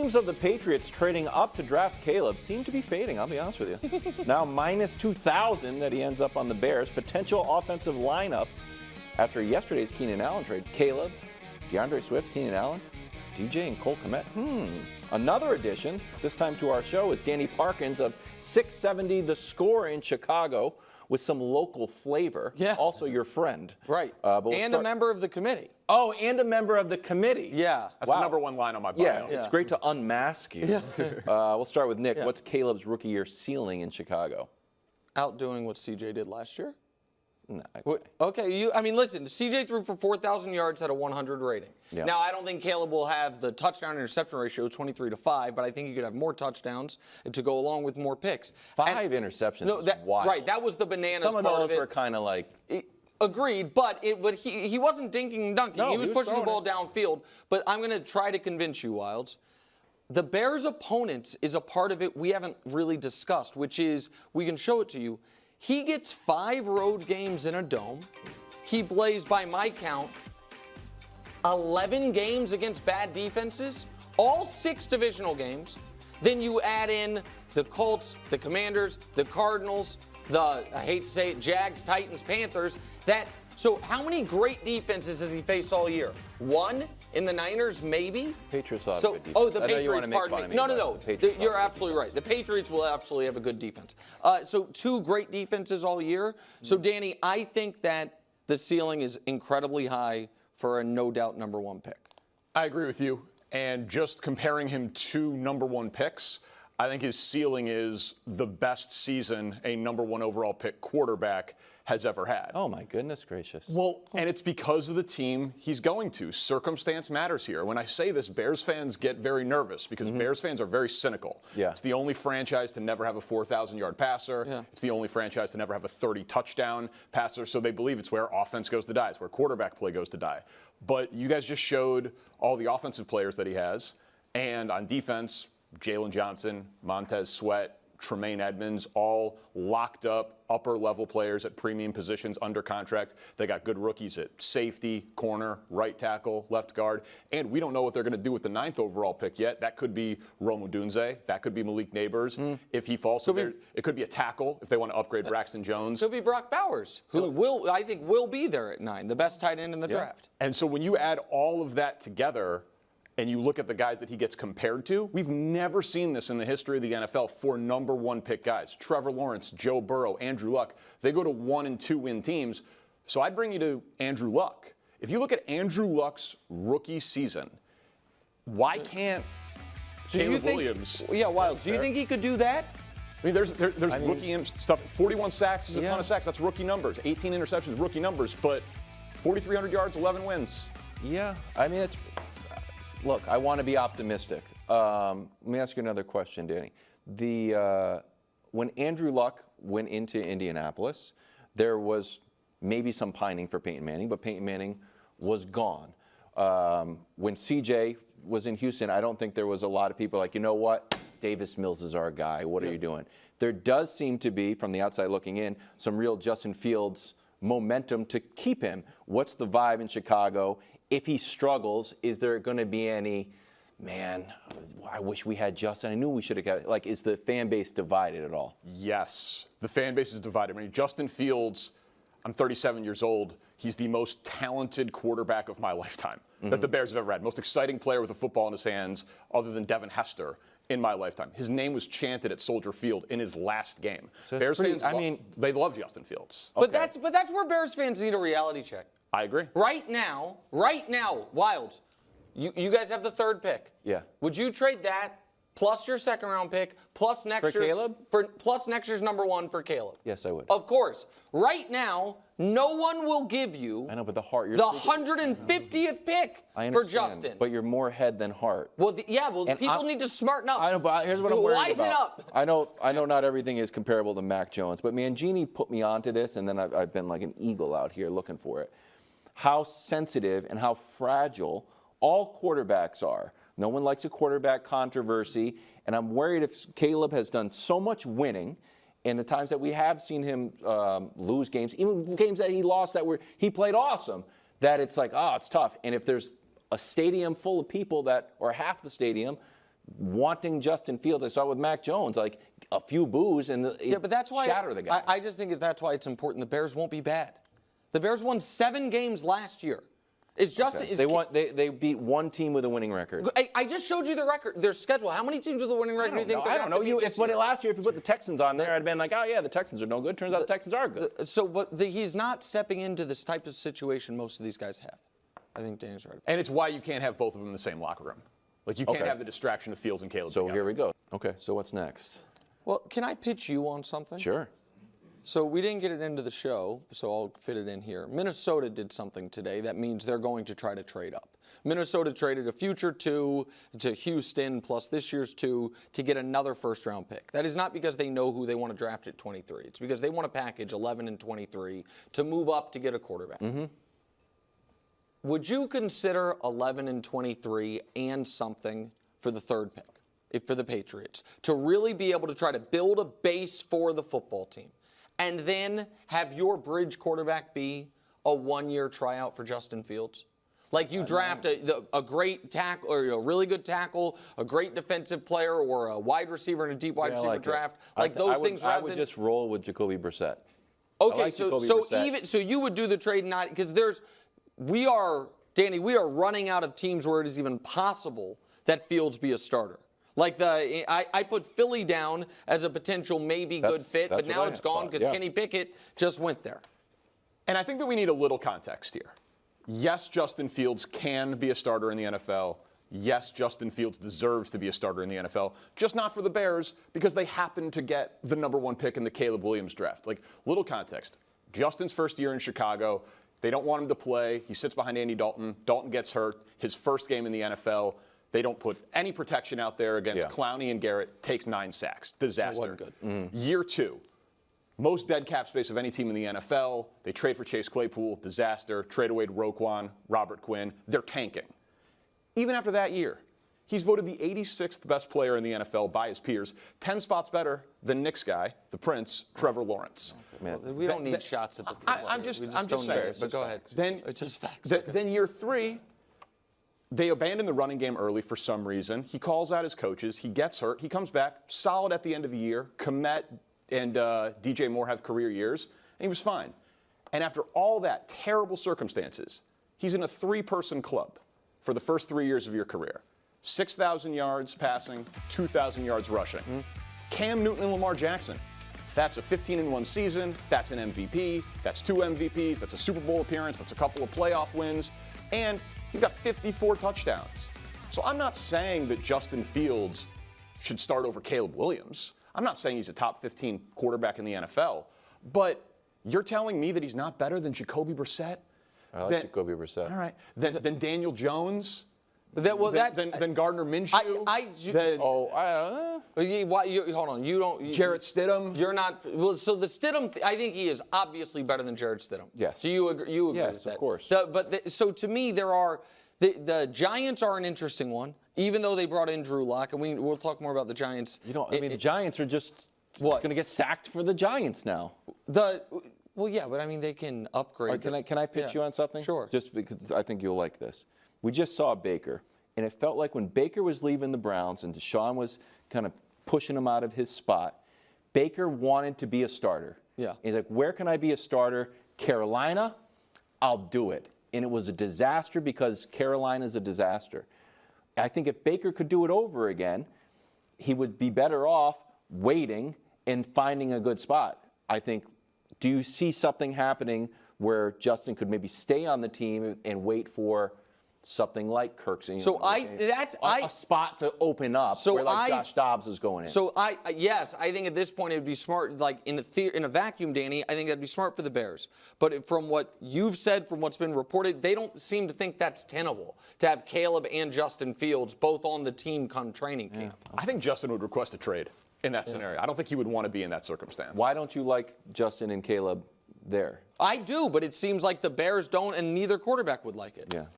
dreams of the Patriots trading up to draft Caleb seem to be fading, I'll be honest with you. Now minus 2,000 that he ends up on the Bears. Potential offensive lineup after yesterday's Keenan Allen trade. Caleb, DeAndre Swift, Keenan Allen, DJ, and Cole Kmet. Another addition, this time to our show, is Danny Parkins of 670 The Score in Chicago with some local flavor. Yeah. Also your friend. Right. And a member of the committee. Oh, and a member of the committee. Yeah. That's the number one line on my bio. Yeah, it's great to unmask you. We'll start with Nick. Yeah. What's Caleb's rookie year ceiling in Chicago? Outdoing what CJ did last year. No, Okay, listen, CJ threw for 4,000 yards, had a 100 rating. Yeah. Now, I don't think Caleb will have the touchdown interception ratio 23-5, but I think he could have more touchdowns to go along with more picks. 5 interceptions is wild. Right, that was the bananas Some of part those of it. were kind of like... Agreed, but he wasn't dinking and dunking. No, he was pushing the ball throwing downfield. But I'm going to try to convince you, Wilds. The Bears' opponents is a part of it we haven't really discussed, which is, we can show it to you. He gets 5 road games in a dome. He plays, by my count, 11 games against bad defenses, all 6 divisional games. Then you add in the Colts, the Commanders, the Cardinals, I hate to say it, Jags, Titans, Panthers. So how many great defenses has he faced all year? 1 in the Niners, maybe? Patriots have a good defense. Oh, the I know you wanna Patriots, make pardon fun of me. me, No. but the Patriots You're have a good absolutely right. The Patriots will absolutely have a good defense. So 2 great defenses all year. So, Danny, I think that the ceiling is incredibly high for a no-doubt number 1 pick. I agree with you. And just comparing him to number 1 picks, I think his ceiling is the best season a number 1 overall pick quarterback has ever had. Oh, my goodness gracious. Well, and it's because of the team he's going to. Circumstance matters here. When I say this, Bears fans get very nervous because Bears fans are very cynical. Yeah. It's the only franchise to never have a 4,000-yard passer. Yeah. It's the only franchise to never have a 30-touchdown passer. So they believe it's where offense goes to die. It's where quarterback play goes to die. But you guys just showed all the offensive players that he has. And on defense, Jalen Johnson, Montez Sweat, Tremaine Edmonds, all locked up upper-level players at premium positions under contract. They got good rookies at safety, corner, right tackle, left guard. And we don't know what they're going to do with the 9th overall pick yet. That could be Rome Odunze. That could be Malik Neighbors if he falls. It could be a tackle if they want to upgrade Braxton Jones. Could be Brock Bowers, who I think will be there at 9, the best tight end in the draft. And so when you add all of that together, and you look at the guys that he gets compared to, we've never seen this in the history of the NFL for number 1 pick guys. Trevor Lawrence, Joe Burrow, Andrew Luck. They go to 1 and 2 win teams. So I'd bring you to Andrew Luck. If you look at Andrew Luck's rookie season, why can't Caleb Williams? Yeah, Wild. Do you think he could do that? I mean, there's rookie stuff. 41 sacks is a ton of sacks. That's rookie numbers. 18 interceptions, rookie numbers. But 4,300 yards, 11 wins. Yeah, it's... Look, I want to be optimistic. Let me ask you another question, Danny. When Andrew Luck went into Indianapolis, there was maybe some pining for Peyton Manning, but Peyton Manning was gone. When CJ was in Houston, I don't think there was a lot of people like, you know what, Davis Mills is our guy. What are you doing? There does seem to be, from the outside looking in, some real Justin Fields momentum to keep him. What's the vibe in Chicago? If he struggles, is there going to be any, man, I wish we had Justin. I knew we should have got, is the fan base divided at all? Yes, the fan base is divided. I mean, Justin Fields, I'm 37 years old. He's the most talented quarterback of my lifetime that the Bears have ever had. Most exciting player with a football in his hands other than Devin Hester in my lifetime. His name was chanted at Soldier Field in his last game. So Bears fans, they love Justin Fields. But that's where Bears fans need a reality check. I agree. Right now, Wilds, you guys have the 3rd pick. Yeah. Would you trade that plus your 2nd round pick plus next year's Caleb? plus next year's number 1 for Caleb? Yes, I would. Of course. Right now, no one will give you I know, but the 150th pick for Justin. But you're more head than heart. Well, people need to smarten up. I know, but here's what I'm worried about. Wisen up. I know not everything is comparable to Mac Jones, but Mangini put me onto this, and then I've been like an eagle out here looking for it. How sensitive and how fragile all quarterbacks are. No one likes a quarterback controversy, and I'm worried if Caleb has done so much winning, and the times that we have seen him lose games, even games that he lost he played awesome, that it's like, it's tough. And if there's a stadium full of people or half the stadium wanting Justin Fields. I saw it with Mac Jones, like a few boos and but that's why shatter the guy. I just think that's why it's important. The Bears won't be bad. The Bears won 7 games last year. It's just They beat one team with a winning record. I just showed you the record, their schedule. How many teams with a winning record do you think? I don't know. Last year, if you put the Texans on there, I'd been like, oh yeah, the Texans are no good. Turns out the Texans are good. He's not stepping into this type of situation most of these guys have. I think Danny's right. And it's why you can't have both of them in the same locker room. Like, you can't have the distraction of Fields and Caleb. So here we go. Okay, so what's next? Well, can I pitch you on something? Sure. So we didn't get it into the show, so I'll fit it in here. Minnesota did something today that means they're going to try to trade up. Minnesota traded a future 2 to Houston plus this year's 2 to get another first-round pick. That is not because they know who they want to draft at 23. It's because they want to package 11 and 23 to move up to get a quarterback. Mm-hmm. Would you consider 11 and 23 and something for the 3rd pick, for the Patriots, to really be able to try to build a base for the football team? And then have your bridge quarterback be a 1-year tryout for Justin Fields? Like you draft a great tackle, or a really good tackle, a great defensive player, or a wide receiver in a deep wide receiver draft. Those things. I would just roll with Jacoby Brissett. Okay, so you would do the trade not because Danny, we are running out of teams where it is even possible that Fields be a starter. Like I put Philly down as a potential maybe good fit, but now it's gone because Kenny Pickett just went there. And I think that we need a little context here. Yes, Justin Fields can be a starter in the NFL. Yes, Justin Fields deserves to be a starter in the NFL, just not for the Bears because they happen to get the #1 pick in the Caleb Williams draft. Like, little context. Justin's first year in Chicago, they don't want him to play. He sits behind Andy Dalton. Dalton gets hurt. His first game in the NFL. They don't put any protection out there against Clowney and Garrett. Takes 9 sacks. Disaster. Wasn't good. Mm-hmm. Year 2. Most dead cap space of any team in the NFL. They trade for Chase Claypool. Disaster. Trade away to Roquan, Robert Quinn. They're tanking. Even after that year, he's voted the 86th best player in the NFL by his peers, 10 spots better than Knicks guy, the Prince, Trevor Lawrence. Man, we don't need shots at the Prince. I'm just saying. But go ahead. It's just facts. Then year 3. They abandoned the running game early for some reason. He calls out his coaches. He gets hurt. He comes back solid at the end of the year. Kmet and DJ Moore have career years, and he was fine. And after all that terrible circumstances, he's in a 3-person club for the first 3 years of your career. 6,000 yards passing, 2,000 yards rushing. Mm-hmm. Cam Newton and Lamar Jackson. That's a 15-1 season. That's an MVP. That's 2 MVPs. That's a Super Bowl appearance. That's a couple of playoff wins. And he's got 54 touchdowns. So I'm not saying that Justin Fields should start over Caleb Williams. I'm not saying he's a top 15 quarterback in the NFL. But you're telling me that he's not better than Jacoby Brissett? I like Jacoby Brissett. All right. Then Daniel Jones? Then Gardner Minshew? Hold on. You don't. Jarrett Stidham? You're not. Well, so the Stidham, I think he is obviously better than Jarrett Stidham. Yes. Do you agree? You agree yes, with that? Of course. So to me, there are. The Giants are an interesting one, even though they brought in Drew Lock, and we'll talk more about the Giants. The Giants are just going to get sacked for the Giants now. Well, yeah, but I mean, they can upgrade. Can I pitch you on something? Sure. Just because I think you'll like this. We just saw Baker, and it felt like when Baker was leaving the Browns and Deshaun was kind of pushing him out of his spot, Baker wanted to be a starter. Yeah. He's like, where can I be a starter? Carolina, I'll do it. And it was a disaster because Carolina's a disaster. I think if Baker could do it over again, he would be better off waiting and finding a good spot. I think, do you see something happening where Justin could maybe stay on the team and wait for something like Kirk's? A spot to open up where Josh Dobbs is going in. So I think at this point it would be smart, like in a vacuum, Danny, I think that'd be smart for the Bears. But from what you've said, from what's been reported, they don't seem to think that's tenable to have Caleb and Justin Fields both on the team come training camp. I think Justin would request a trade in that scenario. I don't think he would want to be in that circumstance. Why don't you like Justin and Caleb there? I do, but it seems like the Bears don't, and neither quarterback would like it. Yeah.